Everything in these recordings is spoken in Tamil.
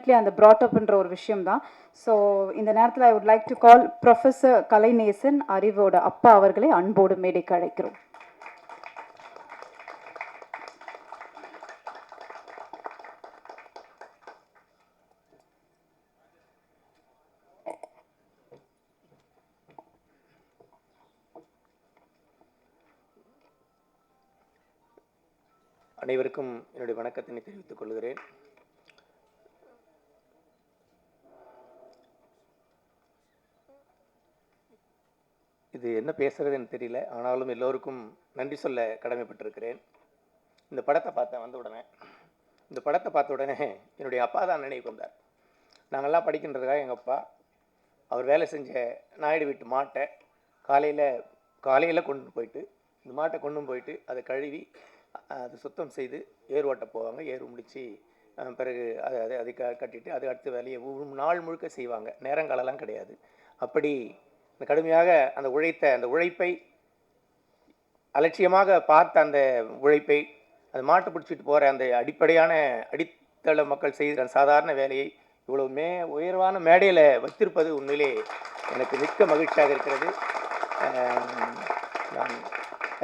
டெஃபினெட்லி அந்த ப்ராட் அப்ன்ற ஒரு விஷயம் தான். ஸோ இந்த நேரத்தில் I would like to call professor Kalainesan அறிவோட அப்பா அவர்களை அன்போடு மேடைக்கு அழைக்கிறோம். அனைவருக்கும் என்னுடைய வணக்கத்தினை தெரிவித்துக் கொள்கிறேன். இது என்ன பேசுறதுன்னு தெரியல, ஆனாலும் எல்லோருக்கும் நன்றி சொல்ல கடமைப்பட்டிருக்கிறேன். இந்த படத்தை பார்த்தேன் வந்த உடனே. இந்த படத்தை பார்த்த உடனே என்னுடைய அப்பா தான் நினைவுக்கு வந்தார். நாங்கள்லாம் படிக்கின்றதுக்காக எங்கள் அப்பா அவர் வேலை செஞ்ச நாயுடு வீட்டு மாட்டை காலையில் கொண்டு போயிட்டு இந்த மாட்டை கொண்டு போயிட்டு அதை கழுவி அது சுத்தம் செய்து ஏர் ஓட்ட போவாங்க. ஏர் முடித்து பிறகு அதை கட்டிட்டு அது அடுத்த வேலையை நாள் முழுக்க செய்வாங்க. நேரங்காலெல்லாம் கிடையாது. அப்படி இந்த கடுமையாக அந்த உழைப்பை அலட்சியமாக பார்த்த அந்த உழைப்பை அது மாட்டு பிடிச்சிட்டு போகிற அந்த அடிப்படையான அடித்தள மக்கள் செய்கிற சாதாரண வேலையை இவ்வளவு உயர்வான மேடையில் வைத்திருப்பது உண்மையிலே எனக்கு மிக்க மகிழ்ச்சியாக இருக்கிறது. நான்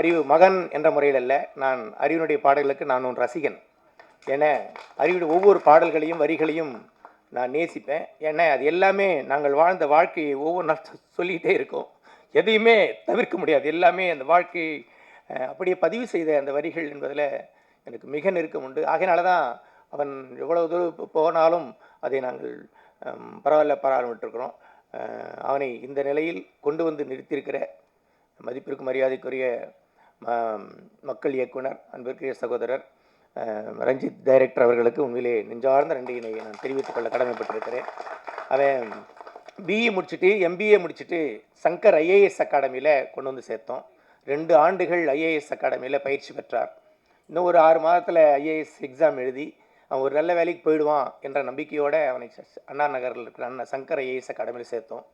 அறிவு மகன் என்ற முறையில் அல்ல, நான் அறிவினுடைய பாடல்களுக்கு நான் ஒரு ரசிகன். ஏன்னா அறிவுடைய ஒவ்வொரு பாடல்களையும் வரிகளையும் நான் நேசிப்பேன். ஏன்னா அது எல்லாமே நாங்கள் வாழ்ந்த வாழ்க்கையை ஒவ்வொரு நாள் சொல்லிக்கிட்டே இருக்கோம். எதையுமே தவிர்க்க முடியாது. எல்லாமே அந்த வாழ்க்கை அப்படியே பதிவு செய்த அந்த வரிகள் என்பதில் எனக்கு மிக நெருக்கம் உண்டு. ஆகையினால தான் அவன் எவ்வளவு தூரம் போனாலும் அதை நாங்கள் பாராட்டிருக்கிறோம். அவனை இந்த நிலையில் கொண்டு வந்து நிறுத்தியிருக்கிற மதிப்பிற்கு மரியாதைக்குரிய மக்கள் இயக்குனர் அன்பிற்குரிய சகோதரர் ரஞ்சித் டைரக்டர் அவர்களுக்கு உண்மையிலே நெஞ்சார்ந்த நன்றியினை நான் தெரிவித்துக் கொள்ள கடமைப்பட்டிருக்கிறேன். அவன் பிஇ முடிச்சுட்டு எம்பிஏ முடிச்சுட்டு சங்கர் ஐஏஎஸ் அகாடமியில் கொண்டு வந்து சேர்த்தோம். 2 ஆண்டுகள் ஐஏஎஸ் அகாடமியில் பயிற்சி பெற்றார். இன்னும் ஒரு 6 மாதத்தில் ஐஏஎஸ் எக்ஸாம் எழுதி அவன் ஒரு நல்ல வேலைக்கு போயிடுவான் என்ற நம்பிக்கையோடு அவனை அண்ணா நகரில் இருக்கிற சங்கர் ஐஏஎஸ் அகாடமியில் சேர்த்தோம்.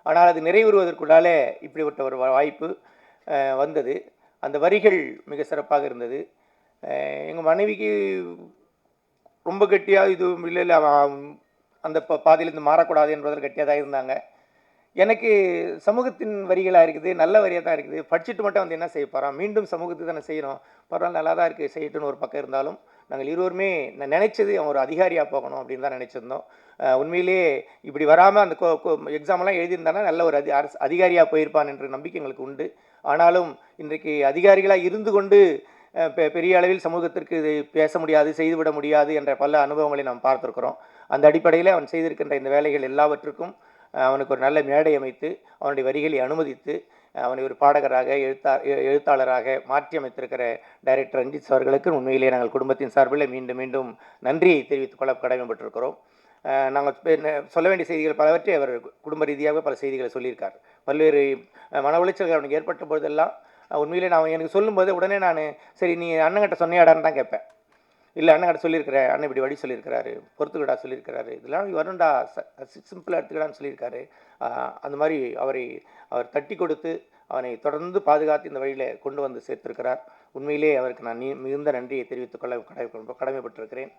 ஆனால் அது நிறைவேறுவதற்குள்ளாலே இப்படிப்பட்ட ஒரு வாய்ப்பு வந்தது. அந்த வரிகள் மிக சிறப்பாக இருந்தது. எங்கள் மனைவிக்கு ரொம்ப கெட்டியாக இது இல்லை அந்த பாதையிலேருந்து மாறக்கூடாது என்பதில் கெட்டியாக தான் இருந்தாங்க. எனக்கு சமூகத்தின் வரிகளாக இருக்குது, நல்ல வரியாக தான் இருக்குது. படிச்சுட்டு மட்டும் வந்து என்ன செய்ய போகிறோம், மீண்டும் சமூகத்துக்கு தானே செய்யணும், பரவாயில்ல நல்லா தான் இருக்குது செய்யட்டுன்னு ஒரு பக்கம் இருந்தாலும் நாங்கள் இருவருமே நான் நினச்சது அவன் ஒரு அதிகாரியாக போகணும் அப்படின்னு தான் நினச்சிருந்தோம். உண்மையிலேயே இப்படி வராமல் அந்த எக்ஸாமெல்லாம் எழுதியிருந்தானா நல்ல ஒரு அதிகாரியாக போயிருப்பான் என்ற நம்பிக்கை எங்களுக்கு உண்டு. ஆனாலும் இன்றைக்கு அதிகாரிகளாக இருந்து கொண்டு பெரிய அளவில் சமூகத்திற்கு இது பேச முடியாது, செய்துவிட முடியாது என்ற பல அனுபவங்களை நாம் பார்த்துருக்குறோம். அந்த அடிப்படையில் அவன் செய்திருக்கின்ற இந்த வேலைகள் எல்லாவற்றுக்கும் அவனுக்கு ஒரு நல்ல மேடை அமைத்து அவனுடைய வரிகளை அனுமதித்து அவனை ஒரு பாடகராக எழுத்தாளராக மாற்றி அமைத்திருக்கிற டைரக்டர் ரஞ்சித் அவர்களுக்கு உண்மையிலே நாங்கள் குடும்பத்தின் சார்பில் மீண்டும் மீண்டும் நன்றியை தெரிவித்துக் கொள்ள கடமைப்பட்டிருக்கிறோம். நாங்கள் சொல்ல வேண்டிய செய்திகள் பலவற்றை அவர் குடும்ப ரீதியாக பல செய்திகளை சொல்லியிருக்கார். பல்வேறு மன உளைச்சல்கள் அவனுக்கு ஏற்பட்ட பொழுதெல்லாம் உண்மையிலே நான் எனக்கு சொல்லும்போது உடனே நான் சரி நீ அண்ணங்கிட்ட சொன்னியாடான்னு தான் கேட்பேன். இல்லை அண்ணங்கிட்ட சொல்லியிருக்கிறேன், அண்ணன் இப்படி வழி சொல்லியிருக்கிறாரு, பொறுத்துக்கடா சொல்லியிருக்கிறாரு, இதெல்லாம் வரும்டா சிம்பிளாக எடுத்துக்கடான்னு சொல்லியிருக்காரு. அந்த மாதிரி அவர் தட்டி கொடுத்து அவனை தொடர்ந்து பாதுகாத்து இந்த வழியில் கொண்டு வந்து சேர்த்திருக்கிறார். உண்மையிலே அவருக்கு நான் மிகுந்த நன்றியை தெரிவித்துக் கொள்ள கடமைப்பட்டிருக்கிறேன்.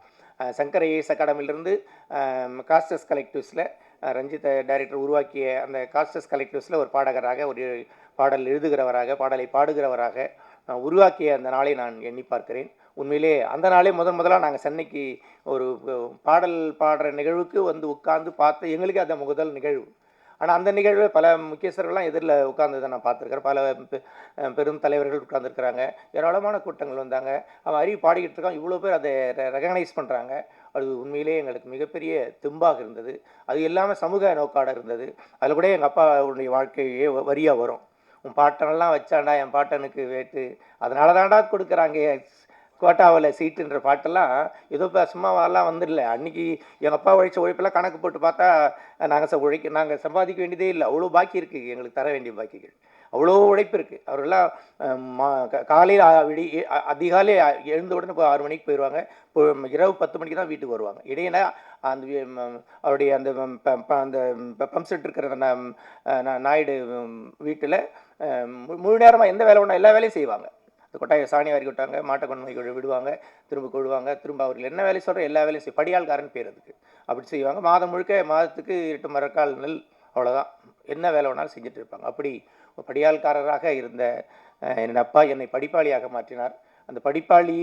சங்கர் ஐஏஎஸ் அகாடமியிலிருந்து காஸ்டஸ் கலெக்டிவ்ஸில் ரஞ்சித் டைரக்டர் உருவாக்கிய அந்த காஸ்டஸ் கலெக்டிவ்ஸில் ஒரு பாடகராக, ஒரு பாடல் எழுதுகிறவராக, பாடலை பாடுகிறவராக உருவாக்கிய அந்த நாளை நான் எண்ணி பார்க்கிறேன். உண்மையிலே அந்த நாளே முதலாக நாங்கள் சென்னைக்கு ஒரு பாடல் பாடுற நிகழ்வுக்கு வந்து உட்கார்ந்து பார்த்து எங்களுக்கு அந்த முதல் நிகழ்வு. ஆனால் அந்த நிகழ்வு பல முக்கியஸ்தர்கள்லாம் எதிரில் உட்கார்ந்ததை நான் பார்த்துருக்கிறேன். பல பெரும் தலைவர்கள் உட்கார்ந்துருக்கிறாங்க, ஏராளமான கூட்டங்கள் வந்தாங்க. அவன் அறிவு பாடிக்கிட்டு இருக்கான், இவ்வளோ பேர் அதை ரெகனைஸ் பண்ணுறாங்க. அது உண்மையிலே எங்களுக்கு மிகப்பெரிய தெம்பாக இருந்தது. அது இல்லாமல் சமூக நோக்காட இருந்தது. அதில் கூட எங்கள் அப்பாவுடைய வாழ்க்கையே வரியாக வரும். உன் பாட்டனெல்லாம் வச்சாண்டா என் பாட்டனுக்கு வேட்டு, அதனால தாண்டா கொடுக்குறாங்க கோட்டாவில் சீட்டுன்ற பாட்டெல்லாம் ஏதோ சும்மாவெல்லாம் வந்துடல. அன்றைக்கி எங்கள் அப்பா உழைச்ச உழைப்பெல்லாம் கணக்கு போட்டு பார்த்தா நாங்கள் சம்பாதிக்க வேண்டியதே இல்லை. அவ்வளோ பாக்கி இருக்குது எங்களுக்கு தர வேண்டிய பாக்கிகள், அவ்வளோ உழைப்பு இருக்குது. அவரெல்லாம் காலையில் அதிகாலை எழுந்த உடனே 6 மணிக்கு போயிடுவாங்க, இரவு 10 மணிக்கு தான் வீட்டுக்கு வருவாங்க. இடையில அந்த அவருடைய அந்த பம்ப் செட் இருக்கிற நாயுடு வீட்டில் முழு நேரமாக எந்த வேலை ஒன்றா எல்லா வேலையும் செய்வாங்க. இந்த கொட்டாயை சாணி வாரி கொட்டாங்க, மாட்டை கொண்டு விடுவாங்க, திரும்ப கொழுவாங்க, திரும்ப அவர்கள் என்ன வேலை சொல்கிற எல்லா வேலையும் படியாள்காரன் பேர் அதுக்கு. அப்படி செய்வாங்க. மாதம் முழுக்க மாதத்துக்கு 8 மரக்கால் நெல், அவ்வளோதான். என்ன வேலை வேணாலும் செஞ்சுட்டு இருப்பாங்க. அப்படி படியாள்காரராக இருந்த என் அப்பா என்னை படிப்பாளியாக மாற்றினார். அந்த படிப்பாளி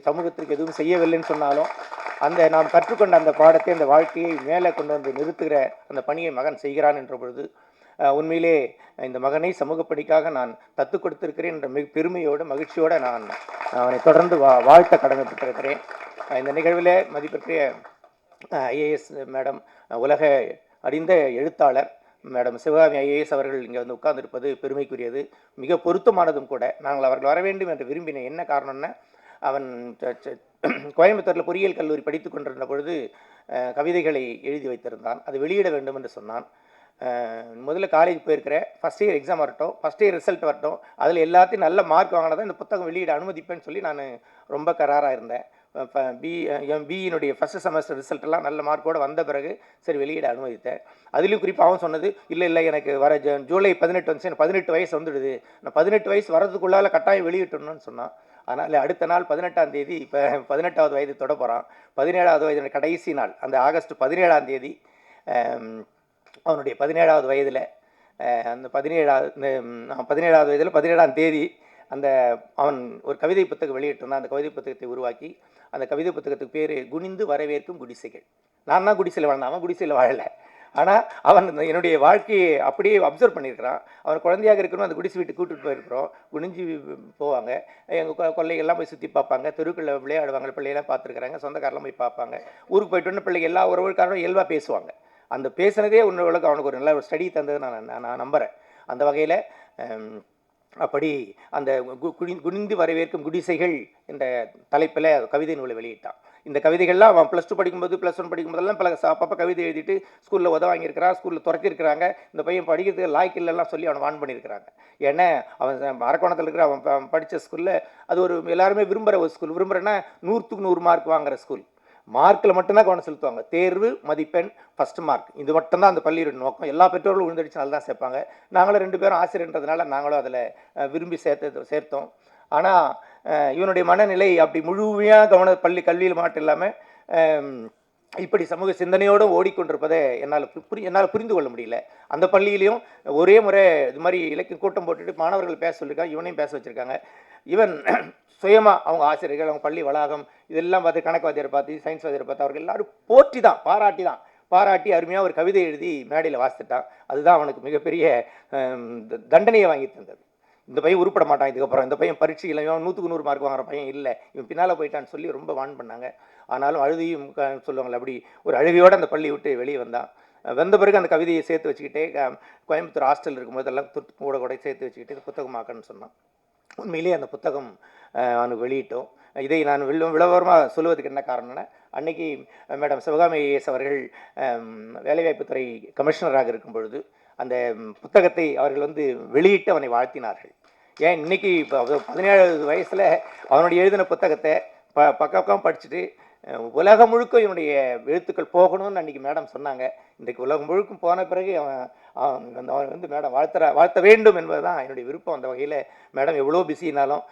சமூகத்திற்கு எதுவும் செய்யவில்லைன்னு சொன்னாலும், அந்த நாம் கற்றுக்கொண்ட அந்த பாடத்தை, அந்த வாழ்க்கையை மேலே கொண்டு வந்து நிறுத்துகிற அந்த பணியை மகன் செய்கிறான் என்ற பொழுது, உண்மையிலே இந்த மகனை சமூக பணிக்காக நான் தத்து கொடுத்திருக்கிறேன் என்ற மிக பெருமையோடு மகிழ்ச்சியோடு நான் அவனை தொடர்ந்து வாழ்த்த கடமைப்பட்டிருக்கிறேன். இந்த நிகழ்வில் மதிப்பிற்குரிய ஐஏஎஸ் மேடம், உலக அறிந்த எழுத்தாளர் மேடம் சிவகாமி ஐஏஎஸ் அவர்கள் இங்கே வந்து உட்கார்ந்திருப்பது பெருமைக்குரியது, மிக பொருத்தமானதும் கூட. நாங்கள் அவர்கள் வர வேண்டும் என்று விரும்பினேன். என்ன காரணம்னா, அவன் கோயம்புத்தூரில் பொறியியல் கல்லூரி படித்து கொண்டிருந்த பொழுது கவிதைகளை எழுதி வைத்திருந்தான். அது வெளியிட வேண்டும் என்று சொன்னான். முதல்ல காலேஜ் போயிருக்கிறேன், ஃபஸ்ட் இயர் எக்ஸாம் வரட்டும், ஃபஸ்ட் இயர் ரிசல்ட் வரட்டும், அதில் எல்லாத்தையும் நல்ல மார்க் வாங்கினதான் இந்த புத்தகம் வெளியிட அனுமதிப்பேன்னு சொல்லி நான் ரொம்ப கராராக இருந்தேன். பிஇனுடைய ஃபஸ்ட்டு செமஸ்டர் ரிசல்ட்டெல்லாம் நல்ல மார்க்கோடு வந்த பிறகு சரி வெளியிட அனுமதித்தேன். அதுலேயும் குறிப்பாக அவன் சொன்னது, இல்லை எனக்கு வர ஜூலை 18 வந்துச்சு, எனக்கு 18 வயசு வந்துடுது, நான் 18 வயசு வரதுக்குள்ளால் கட்டாயம் வெளியிட்டணும்னு சொன்னான். அதனால் அடுத்த நாள் 18ஆம் தேதி, இப்போ 18வது வயது தொட போகிறான், 17வது வயது கடைசி நாள், அந்த ஆகஸ்ட் 17ஆம் தேதி அவனுடைய 17வது வயதில், அந்த 17வது வயதில் 17ஆம் தேதி அந்த அவன் ஒரு கவிதை புத்தகம் வெளியிட்டிருந்தான். அந்த கவிதை புத்தகத்தை உருவாக்கி, அந்த கவிதை புத்தகத்துக்கு பேர் குனிந்து வரவேற்கும் குடிசைகள். நான் தான் குடிசையில் வாழ்ந்தான், அவன் குடிசையில் வாழலை. ஆனால் அவன் என்னுடைய வாழ்க்கையை அப்படியே அப்சர்வ் பண்ணியிருக்கிறான். அவன் குழந்தையாக இருக்கணும், அந்த குடிசை வீட்டுக்கு கூட்டிகிட்டு போயிருக்கிறோம். குனிஞ்சு போவாங்க, எங்கள் கொள்ளைகள்லாம் போய் சுற்றி பார்ப்பாங்க, தெருக்களில் விளையாடுவாங்க, பிள்ளையெல்லாம் பார்த்துருக்குறாங்க, சொந்தக்காரெல்லாம் போய் பார்ப்பாங்க. ஊருக்கு போயிட்டு பிள்ளைங்க எல்லா உறவுக்காரரும் இயல்பாக பேசுவாங்க. அந்த பேசுனதே உன்னோளுக்கு அவனுக்கு ஒரு நல்ல ஒரு ஸ்டடி தந்தது நான் நம்புகிறேன். அந்த வகையில் அப்படி அந்த குனிந்து வரவேற்கும் குடிசைகள் என்ற தலைப்பில் கவிதை நூலை வெளியிட்டான். இந்த கவிதைகள்லாம் அவன் +2 படிக்கும்போது, +1 படிக்கும்போதெல்லாம் பல அப்பப்போ கவிதை எழுதிட்டு ஸ்கூலில் வாங்கியிருக்கிறான், ஸ்கூலில் துறக்கிருக்கிறாங்க. இந்த பையன் படிக்கிறதுக்கு லாய்க்கு இல்லைலாம் சொல்லி அவனை வான் பண்ணியிருக்கிறாங்க. ஏன்னா அவன் அரக்கோணத்தில் இருக்கிற அவன் படித்த ஸ்கூலில் அது ஒரு எல்லாருமே விரும்புகிற ஒரு ஸ்கூல். விரும்புகிறேன்னா 100க்கு 100 மார்க் வாங்குகிற ஸ்கூல். மார்க்கில் மட்டும்தான் கவனம் செலுத்துவாங்க. தேர்வு, மதிப்பெண், ஃபஸ்ட் மார்க், இது மட்டும்தான் அந்த பள்ளியோட நோக்கம். எல்லா பெற்றோர்களும் விழுந்தடிச்சு நல்லா தான் சேர்ப்பாங்க. நாங்களும் 2 பேரும் ஆசிரியர்ன்றதுனால நாங்களும் அதில் விரும்பி சேர்த்தோம். ஆனால் இவனுடைய மனநிலை அப்படி முழுமையாக கல்வியில் மட்டும் இல்லாமல் இப்படி சமூக சிந்தனையோடு ஓடிக்கொண்டிருப்பதை என்னால் புரிந்து கொள்ள முடியல. அந்த பள்ளியிலையும் ஒரே முறை இது மாதிரி இலக்கிய கூட்டம் போட்டுட்டு மாணவர்கள் பேச சொல்லியிருக்காங்க, இவனையும் பேச வச்சுருக்காங்க. இவன் சுயமாக அவங்க ஆசிரியர்கள், அவங்க பள்ளி வளாகம் இதெல்லாம் பார்த்து, கணக்கு வாத்தியாரை பார்த்து, சயின்ஸ் வாத்தியாரை பார்த்து, அவர்கள் எல்லாரும் பாராட்டி அருமையாக ஒரு கவிதை எழுதி மேடையில் வாசித்துட்டான். அதுதான் அவனுக்கு மிகப்பெரிய தண்டனையை வாங்கி தந்தது. இந்த பையன் உருப்பட மாட்டான் இதுக்கப்புறம், இந்த பையன் பரீட்சையில் 100க்கு 100 மார்க் வாங்குற பையன் இல்லை, இவன் பின்னால் போயிட்டான்னு சொல்லி ரொம்ப வான் பண்ணாங்க. ஆனாலும் அழுதியும் சொல்லுவாங்களே, அப்படி ஒரு அழுகையோடு அந்த பள்ளி விட்டு வெளியே வந்தான். வந்த பிறகு அந்த கவிதையை சேர்த்து வச்சுக்கிட்டே கோயம்புத்தூர் ஹாஸ்டல் இருக்கும்போது எல்லாம் கூட சேர்த்து வச்சுக்கிட்டு இது புத்தகமாக்கன்னு சொன்னான். உண்மையிலேயே அந்த புத்தகம் அவனுக்கு வெளியிட்டோம். இதை நான் விளவரமாக சொல்லுவதுக்கு என்ன காரணம்னா, அன்னைக்கு மேடம் சிவகாமி ஐஏஎஸ் அவர்கள் வேலைவாய்ப்புத்துறை கமிஷனராக இருக்கும் பொழுது அந்த புத்தகத்தை அவர்கள் வெளியிட்டு அவனை வாழ்த்தினார்கள். ஏன் இன்னைக்கு இப்போ 17 வயசில் அவனுடைய எழுதின புத்தகத்தை பக்கம் படிச்சுட்டு உலகம் முழுக்க இவனுடைய எழுத்துக்கள் போகணும்னு அன்றைக்கி மேடம் சொன்னாங்க. இன்றைக்கு உலகம் முழுக்கும் போன பிறகு அவன் மேடம் வாழ்த்த வேண்டும் என்பது தான் என்னுடைய விருப்பம். அந்த வகையில் மேடம் எவ்வளோ பிஸினாலும்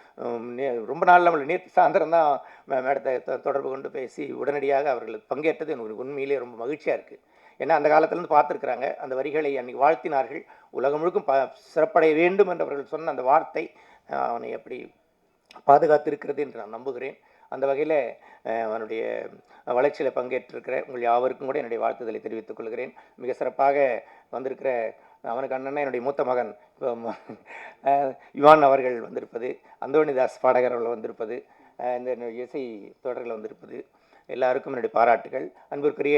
ரொம்ப நாள் நம்மளை நேற்று சாயந்தரம் தான் மேடத்தை தொடர்பு கொண்டு பேசி உடனடியாக அவர்களுக்கு பங்கேற்றது எனக்கு உண்மையிலே ரொம்ப மகிழ்ச்சியாக இருக்குது. ஏன்னா அந்த காலத்திலேருந்து பார்த்துருக்குறாங்க. அந்த வரிகளை அன்றைக்கி வாழ்த்தினார்கள். உலகம் முழுக்கும் சிறப்படைய வேண்டும் என்று அவர்கள் சொன்ன அந்த வார்த்தை அவனை எப்படி பாதுகாத்திருக்கிறது என்று நான் நம்புகிறேன். அந்த வகையில் அவனுடைய வளர்ச்சியில் பங்கேற்றிருக்கிற உங்கள் யாவருக்கும் கூட என்னுடைய வாழ்த்துதலை தெரிவித்துக் கொள்கிறேன். மிக சிறப்பாக வந்திருக்கிற அவனுக்கு அண்ணன்னா என்னுடைய மூத்த மகன் யுவான் அவர்கள் வந்திருப்பது, அந்தோணிதாஸ் பாடகர் அவர்கள் வந்திருப்பது, இந்த இசை தொடர்கள் வந்திருப்பது, எல்லாருக்கும் என்னுடைய பாராட்டுகள். அன்பிற்குரிய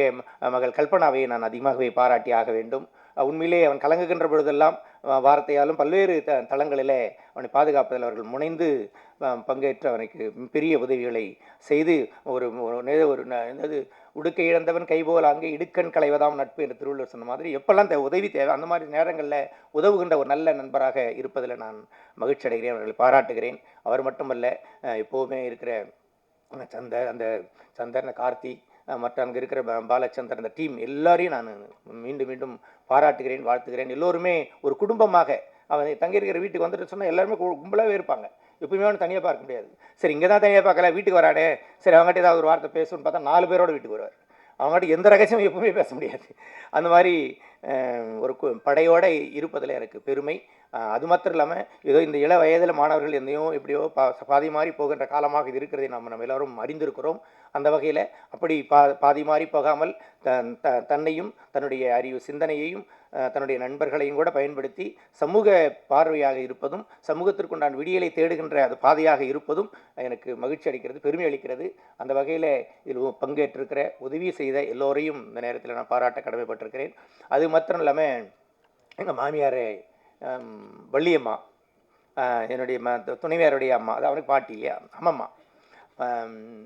மகள் கல்பனாவை நான் அதிகமாகவே பாராட்டி ஆக வேண்டும். உண்மையிலே அவன் கலங்குகின்ற பொழுதெல்லாம் வார்த்தையாலும் பல்வேறு தளங்களில் அவனை பாதுகாப்பதில் அவர்கள் முனைந்து பங்கேற்று அவனுக்கு பெரிய உதவிகளை செய்து ஒரு என்னது உடுக்கை இழந்தவன் கைபோல் அங்கே இடுக்கண் களைவதாம் நட்பு என்று திருவள்ளுவர் சொன்ன மாதிரி எப்பெல்லாம் உதவி தேவை அந்த மாதிரி நேரங்களில் உதவுகின்ற ஒரு நல்ல நண்பராக இருப்பதில் நான் மகிழ்ச்சி அடைகிறேன். அவர்களை பாராட்டுகிறேன். அவர் மட்டுமல்ல, எப்போவுமே இருக்கிற சந்தர், கார்த்தி, மற்ற அங்கே இருக்கிற பாலச்சந்தர், அந்த டீம் எல்லாரையும் நான் மீண்டும் மீண்டும் பாராட்டுகிறேன், வாழ்த்துகிறேன். எல்லோருமே ஒரு குடும்பமாக அவன் தங்கியிருக்கிற வீட்டுக்கு வந்துட்டு சொன்னால் எல்லாருமே கும்பலாகவே இருப்பாங்க. எப்பவுமே அவனு தனியாக பார்க்க முடியாது. சரி இங்கே தான் தனியாக பார்க்கல, வீட்டுக்கு வரானே, சரி அவங்ககிட்ட ஏதாவது ஒரு வார்த்தை பேசணும்னு பார்த்தா 4 பேரோட வீட்டுக்கு வருவார். அவங்ககிட்ட எந்த ரகசியமும் எப்பவுமே பேச முடியாது. அந்த மாதிரி ஒரு படையோடு இருப்பதில் எனக்கு பெருமை. அது மாத்திரம் இல்லாமல் ஏதோ இந்த இள வயதில் மாணவர்கள் எந்தையோ எப்படியோ பாதி மாறி போகின்ற காலமாக இது இருக்கிறதை நம்ம எல்லோரும் அறிந்திருக்கிறோம். அந்த வகையில் அப்படி பாதி மாறி போகாமல் தன்னையும் தன்னுடைய அறிவு சிந்தனையையும் தன்னுடைய நண்பர்களையும் கூட பயன்படுத்தி சமூக பார்வையாக இருப்பதும் சமூகத்திற்குண்டான விடியலை தேடுகின்ற அது பாதையாக இருப்பதும் எனக்கு மகிழ்ச்சி அளிக்கிறது, பெருமை அளிக்கிறது. அந்த வகையில் இதில் பங்கேற்றிருக்கிற உதவி செய்த எல்லோரையும் இந்த நேரத்தில் நான் பாராட்ட கடமைப்பட்டிருக்கிறேன். அது மாத்திரம் இல்லாமல் எங்கள் மாமியார் வள்ளியம்மா, என்னுடைய துணைவியாருடைய அம்மா, அது அவனுக்கு பாட்டி இல்லையா, அம்மம்மா.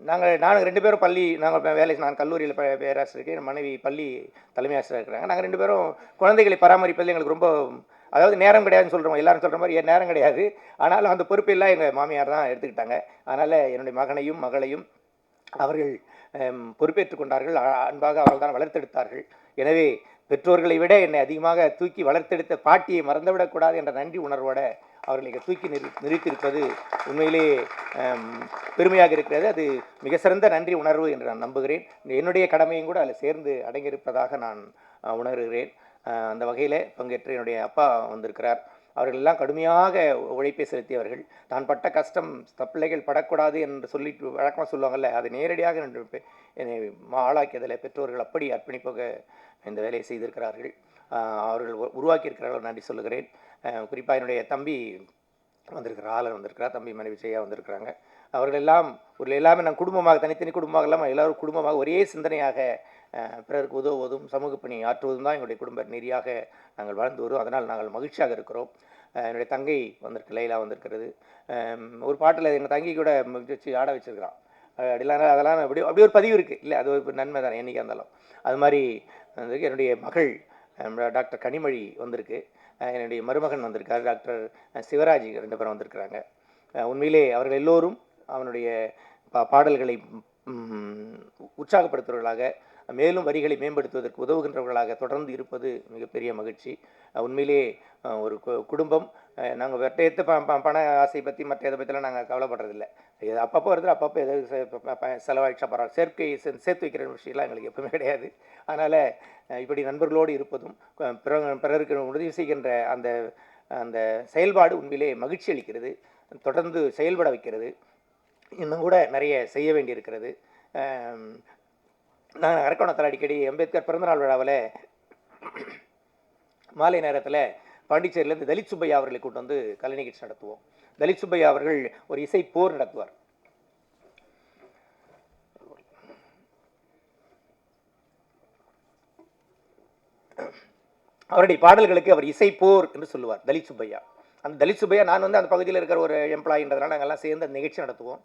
நாங்கள் 2 பேரும் நான் கல்லூரியில் பேராசிரியர், என் மனைவி பள்ளி தலைமை ஆசிரியர் இருக்கிறாங்க. நாங்கள் 2 பேரும் குழந்தைகளை பராமரிப்பதில் எங்களுக்கு ரொம்ப, அதாவது நேரம் கிடையாதுன்னு சொல்கிறோம், எல்லாரும் சொல்கிற மாதிரி நேரம் கிடையாது. ஆனாலும் அந்த பொறுப்பெல்லாம் எங்கள் மாமியார் தான் எடுத்துக்கிட்டாங்க. அதனால் என்னுடைய மகனையும் மகளையும் அவர்கள் பொறுப்பேற்றுக் கொண்டார்கள். அன்பாக அவர்கள் தான் வளர்த்தெடுத்தார்கள். எனவே பெற்றோர்களை விட என்னை அதிகமாக தூக்கி வளர்த்தெடுத்த பாட்டியை மறந்துவிடக்கூடாது என்ற நன்றி உணர்வோடு அவர்களை தூக்கி நிறுத்தியிருப்பது உண்மையிலே பெருமையாக இருக்கிறது. அது மிக சிறந்த நன்றி உணர்வு என்று நான் நம்புகிறேன். என்னுடைய கடமையும் கூட அதில் சேர்ந்து அடங்கியிருப்பதாக நான் உணர்கிறேன். அந்த வகையில் பங்கேற்று என்னுடைய அப்பா வந்திருக்கிறார். அவர்கள் எல்லாம் கடுமையாக உழைப்பை செலுத்தியவர்கள். தான் பட்ட கஷ்டம் பிள்ளைகள் படக்கூடாது என்று சொல்லிட்டு வழக்கமாக சொல்லுவாங்கள்ல, அது நேரடியாக என்னை ஆளாக்கியதில் பெற்றோர்கள் அப்படி அர்ப்பணிப்பாக இந்த வேலையை செய்திருக்கிறார்கள். அவர்கள் உருவாக்கியிருக்கிறார்கள், நன்றி சொல்லுகிறேன். குறிப்பாக என்னுடைய தம்பி வந்திருக்கிறார், ஆலன் வந்திருக்கிறார், தம்பி மனைவி செய்யா வந்திருக்கிறாங்க. அவர்கள் எல்லாமே நான் குடும்பமாக, தனித்தனி குடும்பமாக இல்லாமல் எல்லோரும் குடும்பமாக ஒரே சிந்தனையாக பிறருக்கு உதவுவதும் சமூக பணி ஆற்றுவதும் தான் எங்களுடைய குடும்ப நெறியாக நாங்கள் வாழ்ந்து வரும். அதனால் நாங்கள் மகிழ்ச்சியாக இருக்கிறோம். என்னுடைய தங்கை வந்திருக்கு, லைலா வந்திருக்கிறது. ஒரு பாட்டில் எங்கள் தங்கி கூட வச்சு ஆட வச்சுருக்கிறான். அப்படிலாம் அதெல்லாம் அப்படி ஒரு பதிவு இருக்குது இல்லை, அது ஒரு நன்மை தானே என்றைக்காக இருந்தாலும். அது மாதிரி என்னுடைய மகள் டாக்டர் கனிமொழி வந்திருக்கு. என்னுடைய மருமகன் வந்திருக்கார், டாக்டர் சிவராஜ், 2 பேரும் வந்திருக்கிறாங்க. உண்மையிலே அவர்கள் எல்லோரும் அவனுடைய பாடல்களை உற்சாகப்படுத்துவர்களாக, மேலும் வரிகளை மேம்படுத்துவதற்கு உதவுகின்றவர்களாக தொடர்ந்து இருப்பது மிகப்பெரிய மகிழ்ச்சி. உண்மையிலே ஒரு குடும்பம், நாங்கள் வெட்டையத்து பண ஆசை பற்றி மற்ற இதை பற்றிலாம் நாங்கள் கவலைப்படுறதில்லை. இது அப்பப்போ வருது, அப்பப்போ எதாவது செலவாயிடுச்சா பரவாயில்ல, சேர்த்து வைக்கிற விஷயம்லாம் எங்களுக்கு எப்பவுமே கிடையாது. அதனால் இப்படி நண்பர்களோடு இருப்பதும் பிறருக்கு உதவி செய்கின்ற அந்த அந்த செயல்பாடு உண்மையிலே மகிழ்ச்சி அளிக்கிறது, தொடர்ந்து செயல்பட வைக்கிறது. இன்னும் கூட நிறைய செய்ய வேண்டியிருக்கிறது. நாங்கள் அரக்கோணத்தில் அடிக்கடி அம்பேத்கர் பிறந்தநாள் விழாவில் மாலை நேரத்தில் பாண்டிச்சேரியிலேருந்து தலித் சுப்பையா அவர்களை கூட்டு வந்து கலை நிகழ்ச்சி நடத்துவோம். தலித் சுப்பையா அவர்கள் ஒரு இசை போர் நடத்துவார். அவருடைய பாடல்களுக்கு அவர் இசை போர் என்று சொல்லுவார் தலித் சுப்பையா. அந்த தலித் சுப்பையா, நான் வந்து அந்த பகுதியில் இருக்கிற ஒரு எம்ப்ளாயின்றதுனால நாங்கள்லாம் சேர்ந்து அந்த நிகழ்ச்சி நடத்துவோம்.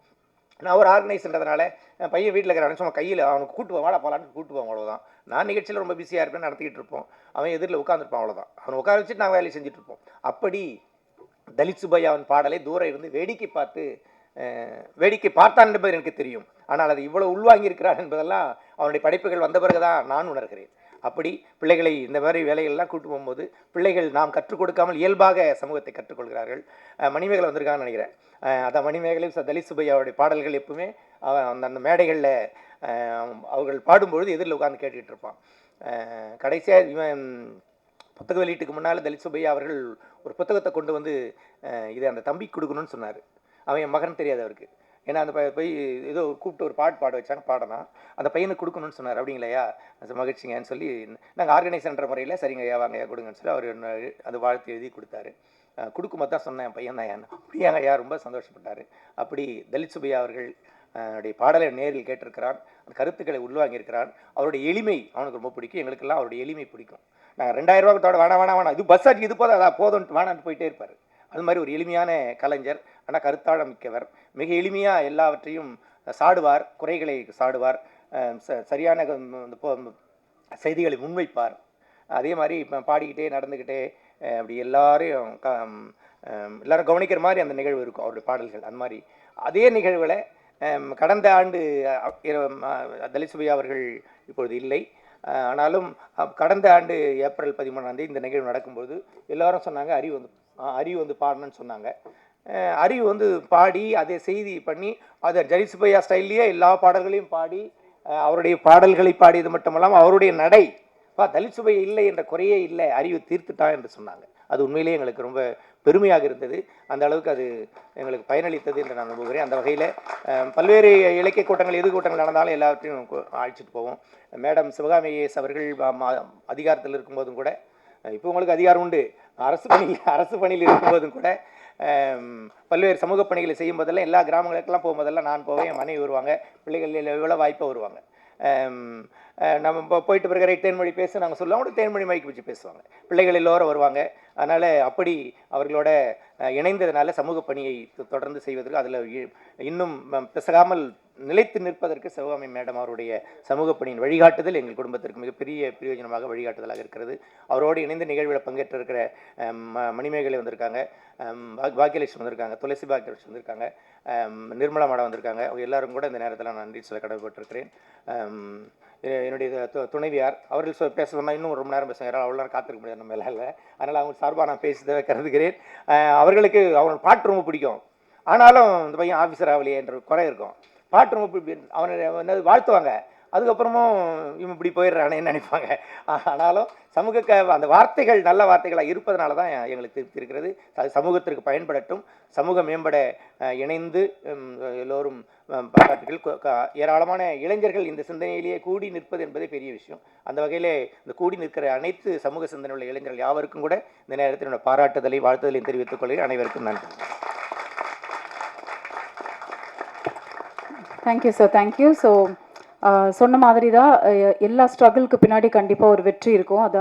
நான் ஒரு ஆர்கனைஸ்ன்றதுனால என் பையன் வீட்டில் இருக்கிற சும்மா கையில் அவனுக்கு கூட்டுவோம், வாடா போகலான்னு கூட்டுவோம், அவ்வளோதான். நான் நிகழ்ச்சியில் ரொம்ப பிஸியாக இருப்பேன், நடத்திக்கிட்டு இருப்போம். அவன் எதிரில் உட்காந்துருப்பான், அவ்வளோதான். அவனை உட்கார வச்சுட்டு நாங்கள் வேலையை செஞ்சுட்டு இருப்போம். அப்படி தலித் சுப்பையாவின் பாடலை தூரம் இருந்து வேடிக்கை பார்த்தான் என்பது எனக்கு தெரியும். ஆனால் அது இவ்வளோ உள்வாங்கி இருக்கிறான் என்பதெல்லாம் அவனுடைய படைப்புகள் வந்த பிறகு தான் நான் உணர்கிறேன். அப்படி பிள்ளைகளை இந்த மாதிரி வேலைகள்லாம் கூட்டு போகும்போது பிள்ளைகள் நாம் கற்றுக் கொடுக்காமல் இயல்பாக சமூகத்தை கற்றுக்கொள்கிறார்கள். மணிமேகலை வந்திருக்காங்கன்னு நினைக்கிறேன். அதான் மணிமேகலை தலித் சுப்பையாவுடைய பாடல்கள் எப்பவுமே அந்த மேடைகளில் அவர்கள் பாடும்பொழுது எதிரில் உட்காந்து கேட்டுக்கிட்டு இருப்பான். கடைசியாக இவன் புத்தக வெளியீட்டுக்கு முன்னால் தலித் சுப்பையா அவர்கள் ஒரு புத்தகத்தை கொண்டு வந்து இதை அந்த தம்பிக்கு கொடுக்கணும்னு சொன்னார். அவன் என் மகன் தெரியாது அவருக்கு. ஏன்னா அந்த போய் ஏதோ கூப்பிட்டு ஒரு பாட வச்சாங்க, பாடனா அந்த பையனுக்கு கொடுக்கணும்னு சொன்னார். அப்படிங்களையா, அது மகிழ்ச்சிங்கன்னு சொல்லி நாங்கள் ஆர்கனைசர்ன்ற முறையில் சரிங்க ஐயா வாங்கய்யா கொடுங்கன்னு சொல்லி அவர் அது வாழ்த்து எழுதி கொடுத்தாரு. கொடுக்கும்போது தான் சொன்னேன், என் பையன் தான் ஏன் அப்படியாங்க ஐயா, ரொம்ப சந்தோஷப்பட்டார். அப்படி தலித் சுப்பையா அவர்கள் பாடலை நேரில் கேட்டிருக்கிறான், அந்த கருத்துக்களை உள்வாங்கியிருக்கிறான். அவருடைய எளிமை அவனுக்கு ரொம்ப பிடிக்கும், எங்களுக்கெல்லாம் அவருடைய எளிமை பிடிக்கும். நாங்கள் 2000 ரூபாய்க்கு வேணாம் இது பஸ் ஆச்சு, இது போதும், அதான் போதும்ட்டு வேணான்னு போயிட்டே இருப்பார். அது மாதிரி ஒரு எளிமையான கலைஞர், ஆனால் கருத்தாழம் மிக்கவர். மிக எளிமையாக எல்லாவற்றையும் சாடுவார், குறைகளை சாடுவார், சரியான செய்திகளை முன்வைப்பார். அதே மாதிரி இப்போ பாடிக்கிட்டே நடந்துக்கிட்டே அப்படி எல்லாரும் கவனிக்கிற மாதிரி அந்த நிகழ்வு இருக்கும் அவருடைய பாடல்கள். அந்த மாதிரி அதே நிகழ்வில் கடந்த ஆண்டு தலித் சுப்பையா அவர்கள் இப்பொழுது இல்லை. ஆனாலும் கடந்த ஆண்டு ஏப்ரல் 13 இந்த நிகழ்வு நடக்கும்போது எல்லாரும் சொன்னாங்க அறிவு வந்து பாடணும்னு சொன்னாங்க. அறிவு வந்து பாடி அதை செய்தி பண்ணி அதை தலித் சுப்பையா ஸ்டைல்லையே எல்லா பாடல்களையும் பாடி அவருடைய பாடல்களை பாடியது மட்டுமல்லாமல் அவருடைய நடை தலித் சுவை இல்லை என்ற குறையே இல்லை, அறிவு தீர்த்துட்டா என்று சொன்னாங்க. அது உண்மையிலேயே எங்களுக்கு ரொம்ப பெருமையாக இருந்தது. அந்த அளவுக்கு அது எங்களுக்கு பயனளித்தது என்று நான் நம்புகிறேன். அந்த வகையில் பல்வேறு இலக்கிய கூட்டங்கள், எது கூட்டங்கள் நடந்தாலும் எல்லாத்தையும் அழைச்சிட்டு போவோம். மேடம் சிவகாமி ஐஏஎஸ் அவர்கள் அதிகாரத்தில் இருக்கும்போதும் கூட, இப்போ உங்களுக்கு அதிகாரம் உண்டு, அரசு பணியில் இருக்கும்போதும் கூட பல்வேறு சமூக பணிகளை செய்யும் போதெல்லாம், எல்லா கிராமங்களுக்கெல்லாம் போகும்போதெல்லாம் நான் போவேன், என் மனைவி வருவாங்க, பிள்ளைகள் எவ்வளோ வாய்ப்பாக வருவாங்க. நம்ம இப்போ போயிட்டு பிறகு தேன்மொழி பேச நாங்கள் சொல்லுவோம், அவங்க தேன்மொழி மைக்கு வச்சு பேசுவாங்க, பிள்ளைகள் எல்லோரும் வருவாங்க. அதனால் அப்படி அவர்களோட இணைந்ததுனால சமூக பணியை தொடர்ந்து செய்வதற்கு, அதில் இன்னும் பிசகாமல் நிலைத்து நிற்பதற்கு சிவகாமி மேடம் அவருடைய சமூக பணியின் வழிகாட்டுதல் எங்கள் குடும்பத்திற்கு மிகப்பெரிய பிரயோஜனமாக வழிகாட்டுதலாக இருக்கிறது. அவரோடு இணைந்து நிகழ்வில் பங்கேற்றிருக்கிற மணிமேகலை வந்திருக்காங்க, பாக்கியலட்சுமி வந்திருக்காங்க, துளசி பாக்கியலட்சுமி வந்திருக்காங்க, நிர்மலா மேடம் வந்திருக்காங்க. அவங்க எல்லாரும் கூட இந்த நேரத்தில் நான் நன்றி சொல்ல கடமைப்பட்டிருக்கிறேன். என்னுடைய துணைவியார் அவர்கள் பேச சொன்னால் இன்னும் ரொம்ப நேரம் பேசுகிறார், அவ்வளோ நேரம் காத்திருக்க முடியாது நம்ம மேலே இல்லை. அதனால் அவங்க சார்பாக நான் பேசியதை கருதுகிறேன். அவர்களுக்கு அவங்க பாட்டு ரொம்ப பிடிக்கும், ஆனாலும் இந்த பையன் ஆஃபீஸர் ஆகலையே என்ற குறை இருக்கும். பாட்டு ரொம்ப அவனை என்னது வாழ்த்துவாங்க, அதுக்கப்புறமும் இவன் இப்படி போயிடுறானேன்னு நினைப்பாங்க. ஆனாலும் சமூக அந்த வார்த்தைகள் நல்ல வார்த்தைகளாக இருப்பதனால தான் எங்களுக்கு திருப்தி இருக்கிறது. அது சமூகத்திற்கு பயன்படட்டும், சமூகம் மேம்பட இணைந்து எல்லோரும் பாராட்டுகள். ஏராளமான இளைஞர்கள் இந்த சிந்தனையிலேயே கூடி நிற்பது என்பதே பெரிய விஷயம். அந்த வகையிலே இந்த கூடி நிற்கிற அனைத்து சமூக சிந்தனை உள்ள இளைஞர்கள் யாவருக்கும் கூட இந்த நேரத்தில் என்னோட பாராட்டுதலை வாழ்த்துதலையும் தெரிவித்துக் கொள்கிறேன். அனைவருக்கும் நன்றி. Thank you sir, thank you. ஸோ சொன்ன மாதிரி தான் எல்லா ஸ்ட்ரகிளுக்கு பின்னாடி கண்டிப்பாக ஒரு வெற்றி இருக்கும். அது